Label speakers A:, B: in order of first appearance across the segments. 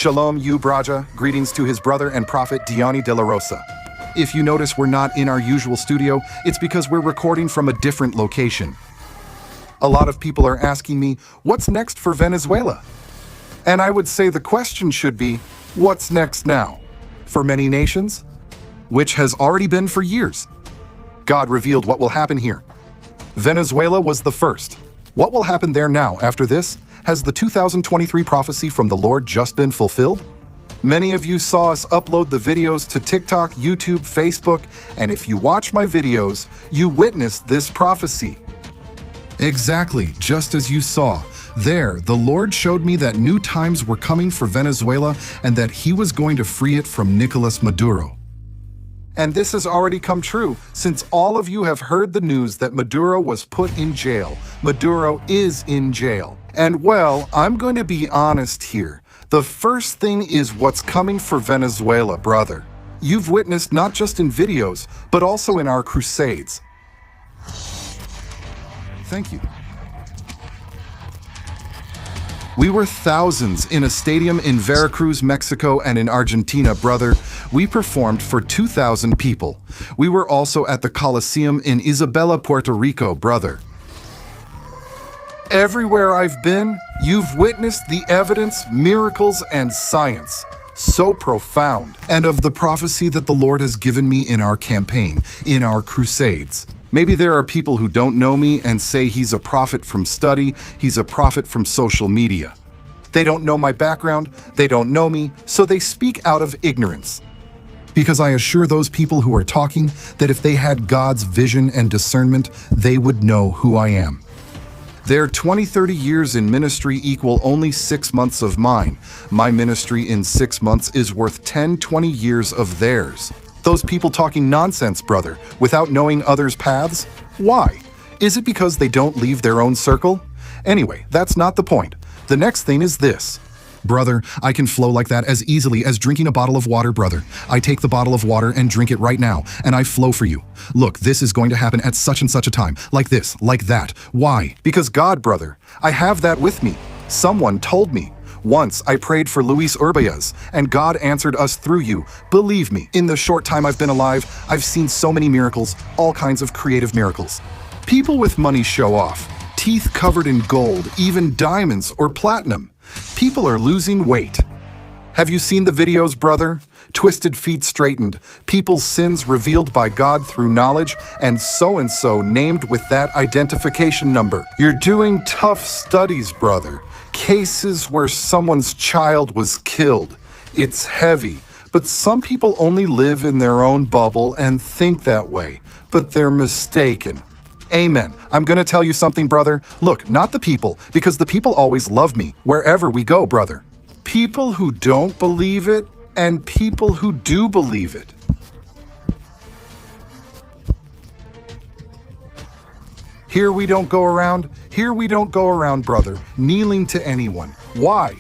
A: Shalom you Braja, greetings to his brother and prophet Diani de la Rosa. If you notice we're not in our usual studio, it's because we're recording from a different location. A lot of people are asking me, what's next for Venezuela? And I would say the question should be, what's next now? For many nations? Which has already been for years. God revealed what will happen here. Venezuela was the first. What will happen there now after this? Has the 2023 prophecy from the Lord just been fulfilled? Many of you saw us upload the videos to TikTok, YouTube, Facebook, and if you watch my videos, you witnessed this prophecy. Exactly, just as you saw. There, the Lord showed me that new times were coming for Venezuela and that he was going to free it from Nicolas Maduro. And this has already come true, since all of you have heard the news that Maduro was put in jail. Maduro is in jail. And well, I'm going to be honest here. The first thing is what's coming for Venezuela, brother. You've witnessed not just in videos, but also in our Crusades. Thank you. We were thousands in a stadium in Veracruz, Mexico, and in Argentina, brother. We performed for 2,000 people. We were also at the Coliseum in Isabela, Puerto Rico, brother. Everywhere I've been, you've witnessed the evidence, miracles, and science. So profound. And of the prophecy that the Lord has given me in our campaign, in our Crusades. Maybe there are people who don't know me and say he's a prophet from study, he's a prophet from social media. They don't know my background, they don't know me, so they speak out of ignorance. Because I assure those people who are talking that if they had God's vision and discernment, they would know who I am. Their 20-30 years in ministry equal only 6 months of mine. My ministry in 6 months is worth 10-20 years of theirs. Those people talking nonsense, brother, without knowing others' paths? Why? Is it because they don't leave their own circle? Anyway, that's not the point. The next thing is this. Brother, I can flow like that as easily as drinking a bottle of water, brother. I take the bottle of water and drink it right now, and I flow for you. Look, this is going to happen at such and such a time, like this, like that. Why? Because God, brother, I have that with me. Someone told me. Once I prayed for Luis Urbias, and God answered us through you. Believe me, in the short time I've been alive, I've seen so many miracles, all kinds of creative miracles. People with money show off, teeth covered in gold, even diamonds or platinum. People are losing weight. Have you seen the videos, brother? Twisted feet straightened, people's sins revealed by God through knowledge, and so named with that identification number. You're doing tough studies, brother. Cases where someone's child was killed. It's heavy, but some people only live in their own bubble and think that way, but they're mistaken. Amen. I'm gonna tell you something, brother. Look, not the people, because the people always love me, wherever we go, brother. People who don't believe it, and people who do believe it. Here we don't go around, brother, kneeling to anyone. Why?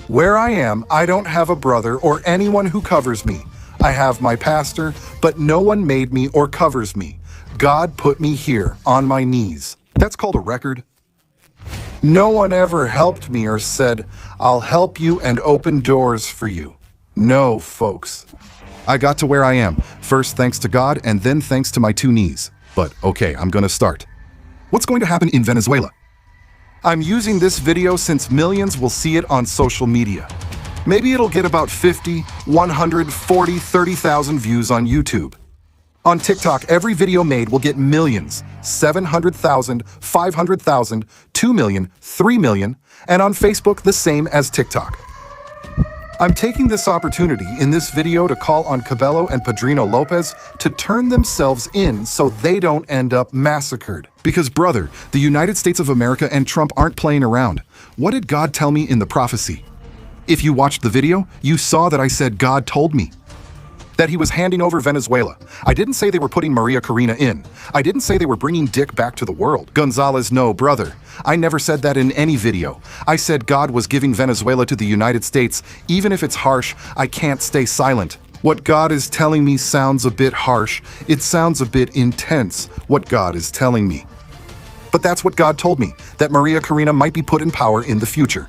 A: Where I am, I don't have a brother or anyone who covers me. I have my pastor, but no one made me or covers me. God put me here, on my knees. That's called a record. No one ever helped me or said, I'll help you and open doors for you. No, folks. I got to where I am, first thanks to God and then thanks to my 2 knees. But okay, I'm gonna start. What's going to happen in Venezuela? I'm using this video since millions will see it on social media. Maybe it'll get about 50, 140, 30,000 views on YouTube. On TikTok, every video made will get millions, 700,000, 500,000, 2 million, 3 million, and on Facebook, the same as TikTok. I'm taking this opportunity in this video to call on Cabello and Padrino Lopez to turn themselves in so they don't end up massacred. Because, brother, the United States of America and Trump aren't playing around. What did God tell me in the prophecy? If you watched the video, you saw that I said God told me that he was handing over Venezuela. I didn't say they were putting Maria Corina in. I didn't say they were bringing Dick back to the world. Gonzalez, no, brother. I never said that in any video. I said God was giving Venezuela to the United States. Even if it's harsh, I can't stay silent. What God is telling me sounds a bit harsh. It sounds a bit intense, what God is telling me. But that's what God told me, that Maria Corina might be put in power in the future.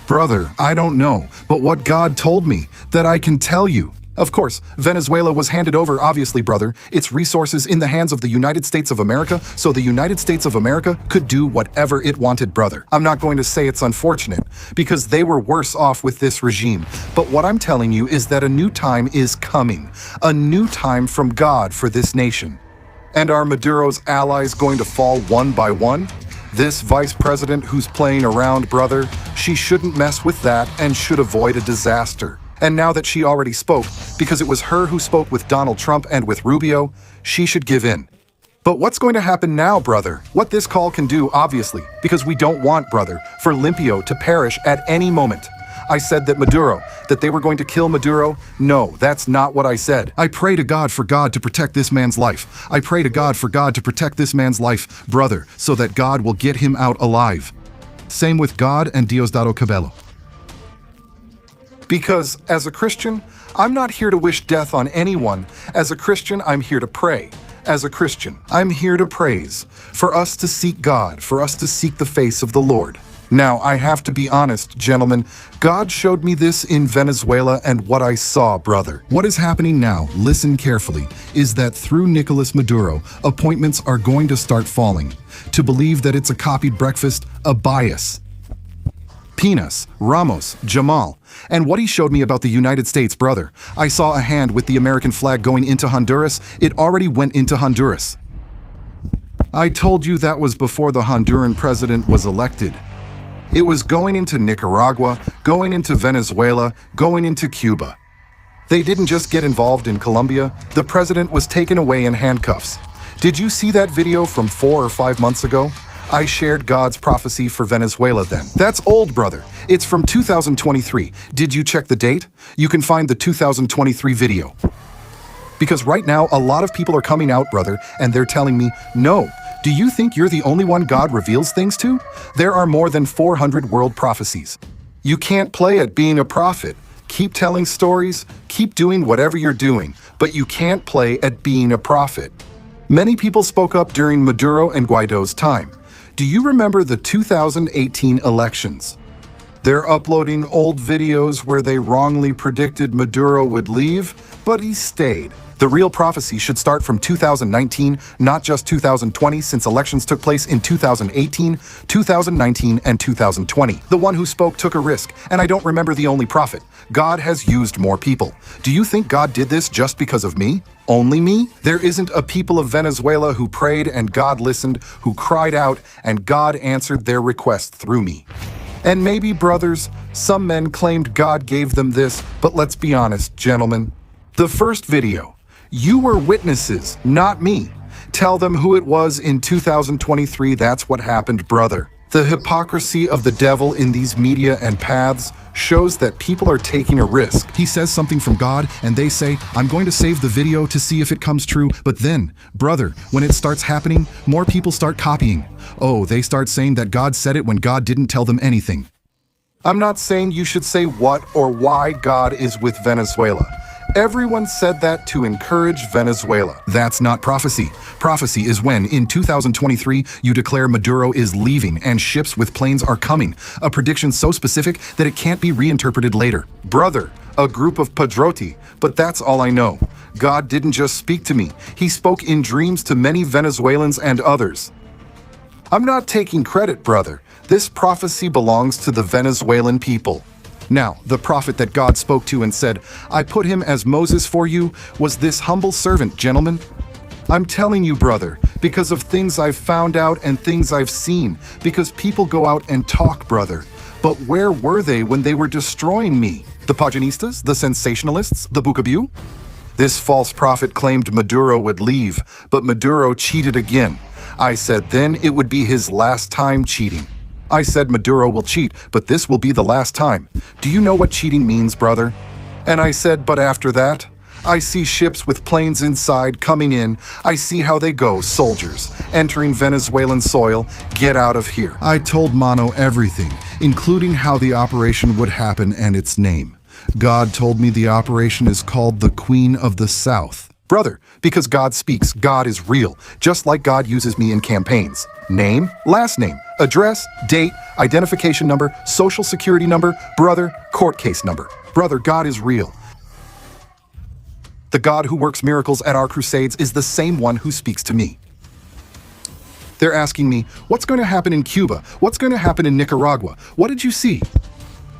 A: Brother, I don't know, but what God told me, that I can tell you. Of course, Venezuela was handed over, obviously, brother, its resources in the hands of the United States of America, so the United States of America could do whatever it wanted, brother. I'm not going to say it's unfortunate, because they were worse off with this regime. But what I'm telling you is that a new time is coming. A new time from God for this nation. And are Maduro's allies going to fall one by one? This vice president who's playing around, brother, she shouldn't mess with that and should avoid a disaster. And now that she already spoke, because it was her who spoke with Donald Trump and with Rubio, she should give in. But what's going to happen now, brother? What this call can do, obviously, because we don't want, brother, for Limpio to perish at any moment. I said that that they were going to kill Maduro. No, that's not what I said. I pray to God for God to protect this man's life. I pray to God for God to protect this man's life, brother, so that God will get him out alive. Same with God and Diosdado Cabello. Because, as a Christian, I'm not here to wish death on anyone. As a Christian, I'm here to pray. As a Christian, I'm here to praise, for us to seek God, for us to seek the face of the Lord. Now, I have to be honest, gentlemen, God showed me this in Venezuela and what I saw, brother. What is happening now, listen carefully, is that through Nicolas Maduro, appointments are going to start falling. To believe that it's a copied breakfast, a bias. Pinas, Ramos, Jamal, and what he showed me about the United States, brother. I saw a hand with the American flag going into Honduras. It already went into Honduras. I told you that was before the Honduran president was elected. It was going into Nicaragua, going into Venezuela, going into Cuba. They didn't just get involved in Colombia. The president was taken away in handcuffs. Did you see that video from 4 or 5 months ago? I shared God's prophecy for Venezuela then. That's old, brother. It's from 2023. Did you check the date? You can find the 2023 video. Because right now, a lot of people are coming out, brother, and they're telling me, no. Do you think you're the only one God reveals things to? There are more than 400 world prophecies. You can't play at being a prophet. Keep telling stories, keep doing whatever you're doing, but you can't play at being a prophet. Many people spoke up during Maduro and Guaido's time. Do you remember the 2018 elections? They're uploading old videos where they wrongly predicted Maduro would leave, but he stayed. The real prophecy should start from 2019, not just 2020, since elections took place in 2018, 2019, and 2020. The one who spoke took a risk, and I don't remember the only prophet. God has used more people. Do you think God did this just because of me? Only me? There isn't a people of Venezuela who prayed and God listened, who cried out and God answered their request through me. And maybe, brothers, some men claimed God gave them this, but let's be honest, gentlemen. The first video. You were witnesses, not me. Tell them who it was in 2023. That's what happened, brother. The hypocrisy of the devil in these media and paths shows that people are taking a risk. He says something from God and they say, I'm going to save the video to see if it comes true. But then, brother, when it starts happening, more people start copying. Oh, they start saying that God said it when God didn't tell them anything. I'm not saying you should say what or why God is with Venezuela. Everyone said that to encourage Venezuela. That's not prophecy. Prophecy is when, in 2023, you declare Maduro is leaving and ships with planes are coming. A prediction so specific that it can't be reinterpreted later. Brother, a group of padroti, but that's all I know. God didn't just speak to me. He spoke in dreams to many Venezuelans and others. I'm not taking credit, brother. This prophecy belongs to the Venezuelan people. Now, the prophet that God spoke to and said, I put him as Moses for you, was this humble servant, gentlemen. I'm telling you, brother, because of things I've found out and things I've seen, because people go out and talk, brother. But where were they when they were destroying me? The Paginistas? The sensationalists? The Bukabu? This false prophet claimed Maduro would leave, but Maduro cheated again. I said then it would be his last time cheating. I said Maduro will cheat, but this will be the last time. Do you know what cheating means, brother? And I said, but after that, I see ships with planes inside coming in. I see how they go, soldiers, entering Venezuelan soil. Get out of here. I told Mano everything, including how the operation would happen and its name. God told me the operation is called the Queen of the South. Brother, because God speaks, God is real, just like God uses me in campaigns. Name, last name, address, date, identification number, social security number, brother, court case number. Brother, God is real. The God who works miracles at our crusades is the same one who speaks to me. They're asking me, what's going to happen in Cuba? What's going to happen in Nicaragua? What did you see?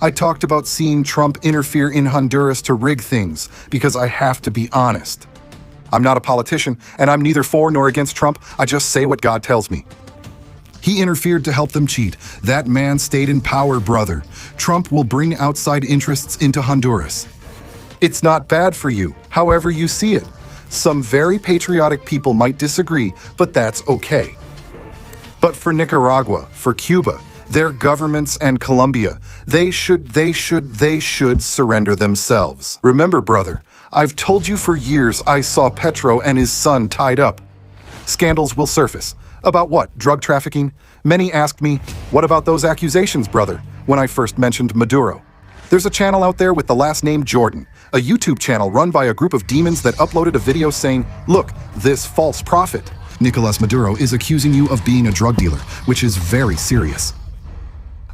A: I talked about seeing Trump interfere in Honduras to rig things, because I have to be honest. I'm not a politician, and I'm neither for nor against Trump. I just say what God tells me. He interfered to help them cheat. That man stayed in power, brother. Trump will bring outside interests into Honduras. It's not bad for you, however you see it. Some very patriotic people might disagree, but that's okay. But for Nicaragua, for Cuba, their governments and Colombia, they should surrender themselves. Remember, brother, I've told you for years I saw Petro and his son tied up. Scandals will surface. About what? Drug trafficking? Many asked me, what about those accusations, brother, when I first mentioned Maduro? There's a channel out there with the last name Jordan, a YouTube channel run by a group of demons that uploaded a video saying, look, this false prophet, Nicolas Maduro, is accusing you of being a drug dealer, which is very serious.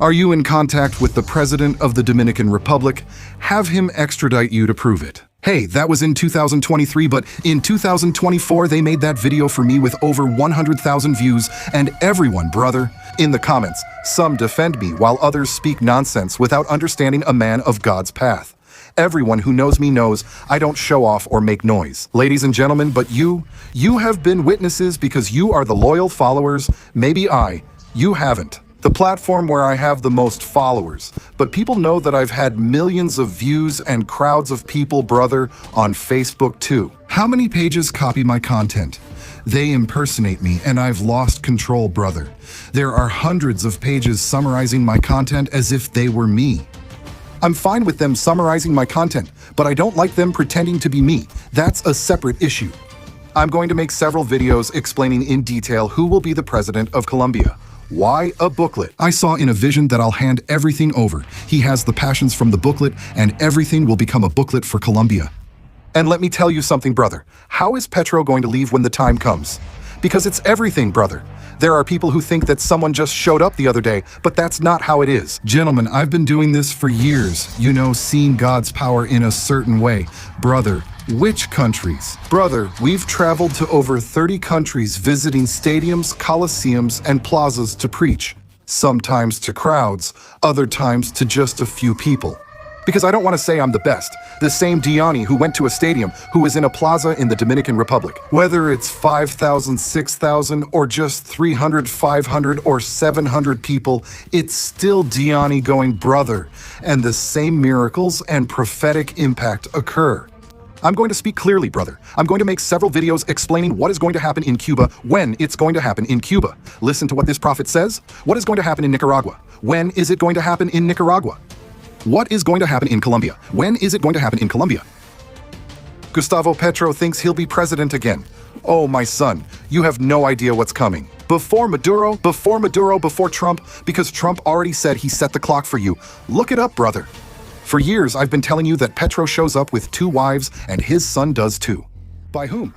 A: Are you in contact with the President of the Dominican Republic? Have him extradite you to prove it. Hey, that was in 2023, but in 2024, they made that video for me with over 100,000 views, and everyone, brother, in the comments, some defend me while others speak nonsense without understanding a man of God's path. Everyone who knows me knows I don't show off or make noise. Ladies and gentlemen, but you have been witnesses because you are the loyal followers. Maybe you haven't. The platform where I have the most followers, but people know that I've had millions of views and crowds of people, brother, on Facebook too. How many pages copy my content? They impersonate me and I've lost control, brother. There are hundreds of pages summarizing my content as if they were me. I'm fine with them summarizing my content, but I don't like them pretending to be me. That's a separate issue. I'm going to make several videos explaining in detail who will be the president of Colombia. Why a booklet? I saw in a vision that I'll hand everything over. He has the passions from the booklet, and everything will become a booklet for Colombia. And let me tell you something, brother. How is Petro going to leave when the time comes? Because it's everything, brother. There are people who think that someone just showed up the other day, but that's not how it is. Gentlemen, I've been doing this for years. Seeing God's power in a certain way. Brother, which countries? Brother, we've traveled to over 30 countries visiting stadiums, coliseums, and plazas to preach. Sometimes to crowds, other times to just a few people. Because I don't want to say I'm the best. The same Diani who went to a stadium, who was in a plaza in the Dominican Republic. Whether it's 5,000, 6,000, or just 300, 500, or 700 people, it's still Diani going, brother, and the same miracles and prophetic impact occur. I'm going to speak clearly, brother. I'm going to make several videos explaining what is going to happen in Cuba, when it's going to happen in Cuba. Listen to what this prophet says. What is going to happen in Nicaragua? When is it going to happen in Nicaragua? What is going to happen in Colombia? When is it going to happen in Colombia? Gustavo Petro thinks he'll be president again. Oh, my son, you have no idea what's coming. Before Maduro, before Trump, because Trump already said he set the clock for you. Look it up, brother. For years, I've been telling you that Petro shows up with 2 wives and his son does too. By whom?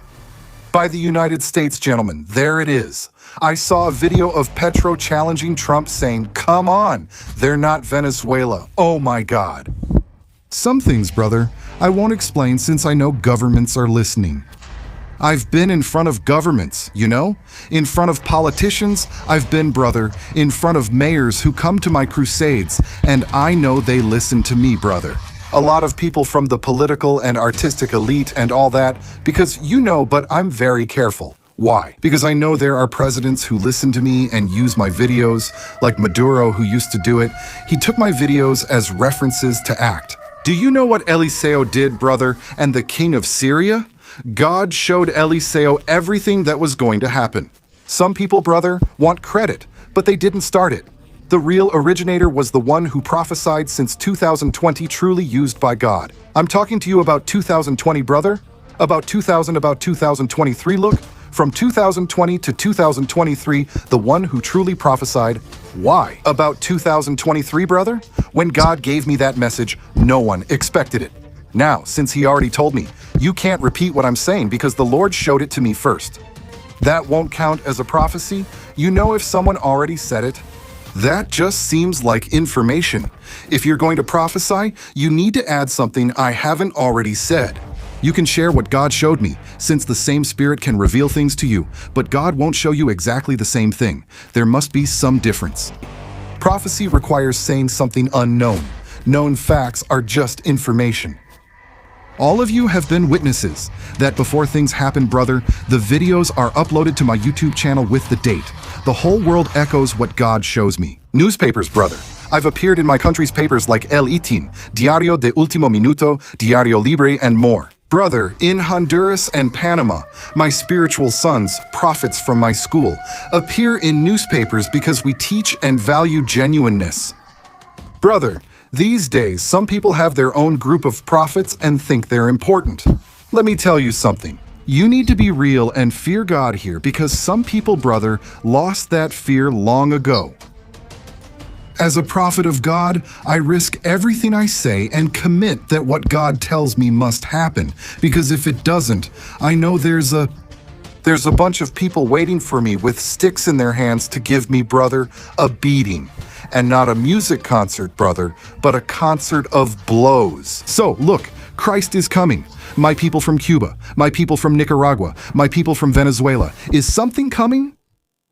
A: By the United States, gentlemen. There it is. I saw a video of Petro challenging Trump saying, come on, they're not Venezuela. Oh my God. Some things, brother, I won't explain since I know governments are listening. I've been in front of governments, in front of politicians. I've been, brother, in front of mayors who come to my crusades, and I know they listen to me, brother. A lot of people from the political and artistic elite and all that, because but I'm very careful. Why? Because I know there are presidents who listen to me and use my videos, like Maduro, who used to do it. He took my videos as references to act. Do you know what Eliseo did, brother, and the king of Syria? God showed Eliseo everything that was going to happen. Some people, brother, want credit, but they didn't start it. The real originator was the one who prophesied since 2020, truly used by God. I'm talking to you about 2020, brother. About 2023, look. From 2020 to 2023, the one who truly prophesied. Why? About 2023, brother? When God gave me that message, no one expected it. Now, since he already told me, you can't repeat what I'm saying because the Lord showed it to me first. That won't count as a prophecy? You know if someone already said it? That just seems like information. If you're going to prophesy, you need to add something I haven't already said. You can share what God showed me, since the same Spirit can reveal things to you, but God won't show you exactly the same thing. There must be some difference. Prophecy requires saying something unknown. Known facts are just information. All of you have been witnesses that before things happen, brother, the videos are uploaded to my YouTube channel with the date. The whole world echoes what God shows me. Newspapers, brother. I've appeared in my country's papers like El Itin, Diario de Último Minuto, Diario Libre, and more. Brother, in Honduras and Panama, my spiritual sons, prophets from my school, appear in newspapers because we teach and value genuineness. Brother, these days, some people have their own group of prophets and think they're important. Let me tell you something. You need to be real and fear God here because some people, brother, lost that fear long ago. As a prophet of God, I risk everything I say and commit that what God tells me must happen, because if it doesn't, I know there's a bunch of people waiting for me with sticks in their hands to give me, brother, a beating. And not a music concert, brother, but a concert of blows. So, look, Christ is coming. My people from Cuba, my people from Nicaragua, my people from Venezuela. Is something coming?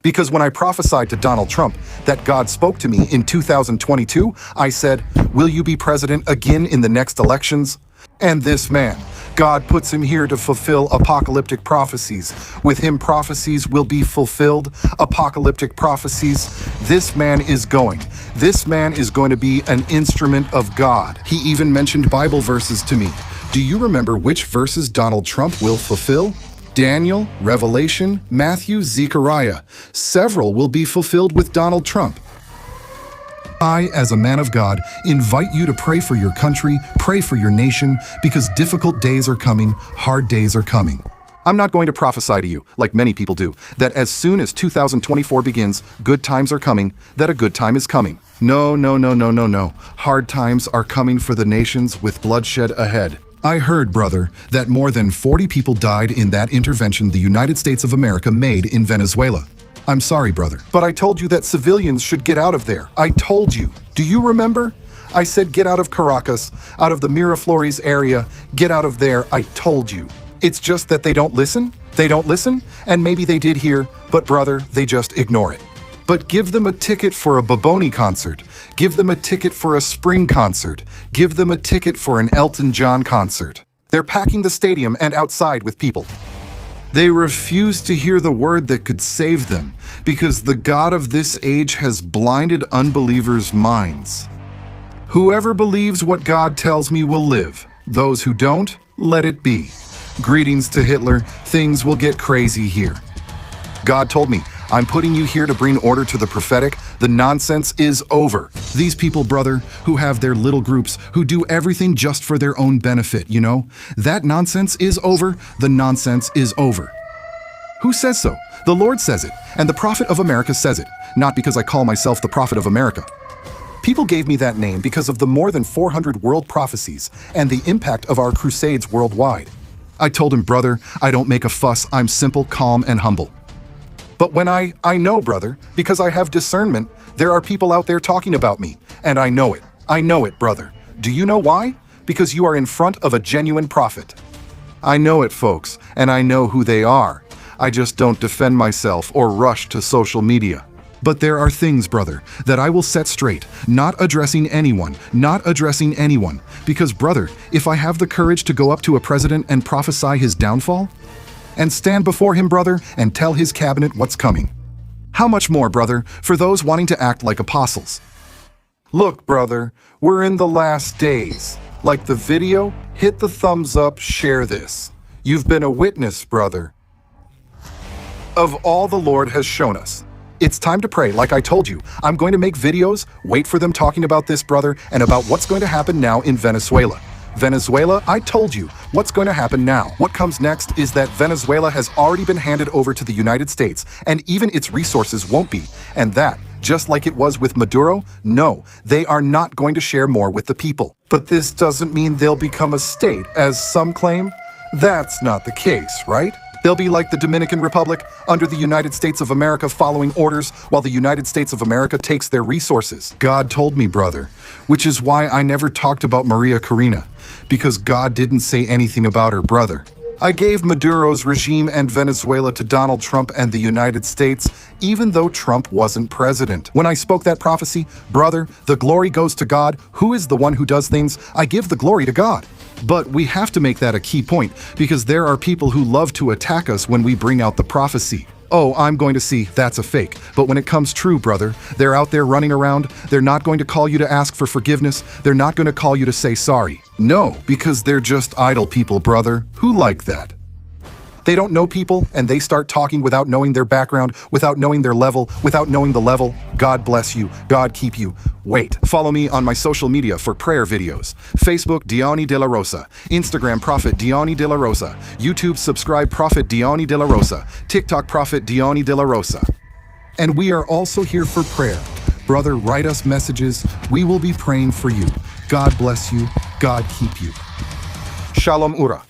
A: Because when I prophesied to Donald Trump that God spoke to me in 2022, I said, will you be president again in the next elections? And this man, God puts him here to fulfill apocalyptic prophecies. With him, prophecies will be fulfilled. Apocalyptic prophecies. This man is going. This man is going to be an instrument of God. He even mentioned Bible verses to me. Do you remember which verses Donald Trump will fulfill? Daniel, Revelation, Matthew, Zechariah. Several will be fulfilled with Donald Trump. I, as a man of God, invite you to pray for your country, pray for your nation, because difficult days are coming, hard days are coming. I'm not going to prophesy to you, like many people do, that as soon as 2024 begins, good times are coming, that a good time is coming. No. Hard times are coming for the nations with bloodshed ahead. I heard, brother, that more than 40 people died in that intervention the United States of America made in Venezuela. I'm sorry, brother, but I told you that civilians should get out of there. I told you. Do you remember? I said get out of Caracas, out of the Miraflores area, get out of there. I told you. It's just that they don't listen. They don't listen, and maybe they did hear, but brother, they just ignore it. But give them a ticket for a Baboni concert. Give them a ticket for a Spring concert. Give them a ticket for an Elton John concert. They're packing the stadium and outside with people. They refuse to hear the word that could save them because the God of this age has blinded unbelievers' minds. Whoever believes what God tells me will live. Those who don't, let it be. Greetings to Hitler. Things will get crazy here. God told me, I'm putting you here to bring order to the prophetic. The nonsense is over. These people, brother, who have their little groups, who do everything just for their own benefit, you know? That nonsense is over. The nonsense is over. Who says so? The Lord says it, and the Prophet of America says it, not because I call myself the Prophet of America. People gave me that name because of the more than 400 world prophecies and the impact of our crusades worldwide. I told him, brother, I don't make a fuss. I'm simple, calm, and humble. But when I know, brother, because I have discernment, there are people out there talking about me, and I know it. I know it, brother. Do you know why? Because you are in front of a genuine prophet. I know it, folks, and I know who they are. I just don't defend myself or rush to social media. But there are things, brother, that I will set straight, not addressing anyone, because, brother, if I have the courage to go up to a president and prophesy his downfall, and stand before him, brother, and tell his cabinet what's coming. How much more, brother, for those wanting to act like apostles? Look, brother, we're in the last days. Like the video, hit the thumbs up, share this. You've been a witness, brother, of all the Lord has shown us. It's time to pray, like I told you. I'm going to make videos, wait for them talking about this, brother, and about what's going to happen now in Venezuela. Venezuela, I told you what's going to happen now. What comes next is that Venezuela has already been handed over to the United States, and even its resources won't be. And that, just like it was with Maduro? No, they are not going to share more with the people. But this doesn't mean they'll become a state, as some claim. That's not the case, right? They'll be like the Dominican Republic, under the United States of America following orders while the United States of America takes their resources. God told me, brother, which is why I never talked about Maria Corina, because God didn't say anything about her brother. I gave Maduro's regime and Venezuela to Donald Trump and the United States, even though Trump wasn't president. When I spoke that prophecy, brother, the glory goes to God. Who is the one who does things? I give the glory to God. But we have to make that a key point, because there are people who love to attack us when we bring out the prophecy. Oh, I'm going to see, that's a fake. But when it comes true, brother, they're out there running around. They're not going to call you to ask for forgiveness. They're not going to call you to say sorry. No, because they're just idle people, brother. Who like that? They don't know people, and they start talking without knowing their background, without knowing their level, without knowing the level. God bless you. God keep you. Wait, follow me on my social media for prayer videos. Facebook, Diony De La Rosa. Instagram, Prophet Diony De La Rosa. YouTube, subscribe Prophet Diony De La Rosa. TikTok, Prophet Diony De La Rosa. And we are also here for prayer. Brother, write us messages. We will be praying for you. God bless you. God keep you. Shalom Ura.